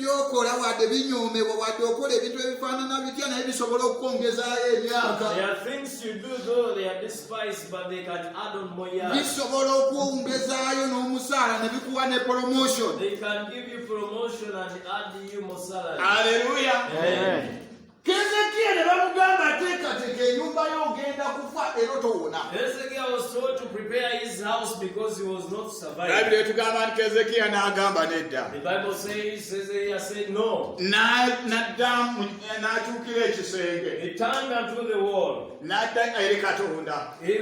byokola wadde binyoomebwa wadde okola ebintu ebifaanana bitya naye bisobola okukwongezaayo emyaka. There are things you do though they are despised, but they can add on more years. Bisobola okwongezaayo n'omusaala ne bikuwa ne promotion. They can give you promotion and add you more salary. Hallelujah. Amen. Keezekiya ne bamugamba teekateeka ennyumba y'ogenda kufa era towona. Hezekiah was told to prepare his house because he was not surviving. Bayibuli etugamba nti Keezekiya n'agamba nedda. The Bible says Hezekiah said no. N'adda n'akyukira ekisenge. He turned unto the wall. N'adda eri Katonda. He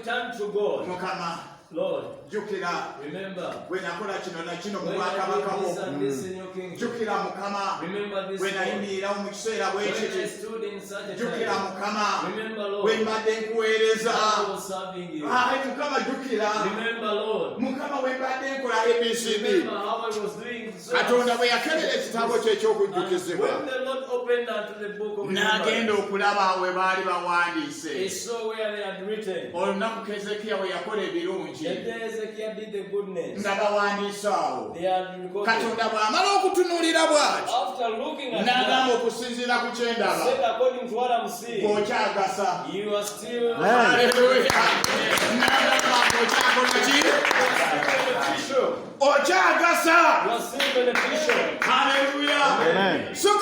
turned to God. Mukama, Lord, jjukira remember bwe nakola kino na kino mu when I bwakabaka did this bwo. and this in your kingdom. Jjukira Mukama Remember this, bwe Lord. nayimirirawo mu kiseera bwe When I kiti. stood in such a Jjukira time. Mukama Remember, bwe Lord, mbadde nkuweereza. I was serving you. Ayi Mukama jjukira. Remember, Lord, Mukama bwe mbadde nkola ABCD. remember how I was doing so. Katonda bwe yakebera ekitabo kye And eky'okujjukizibwa. when the Lord opened unto the book of N'agenda remembrance, okulaba we baali he bawandiise. saw where they had written. Olunaku Keezekiya bwe yakola The ebirungi day Hezekiah did the goodness, nga bawandiise awo. they had recorded. Katonda bw'amala okutunuulira bw'ati After looking at n'agamba that, okusinziira ku kye ndaba said according to what I'm seeing, ng'okyagasa. you are still Haleluya. N'agamba ng'okyakola ki? beneficial. Okyagasa. You are still beneficial. Haleluya. So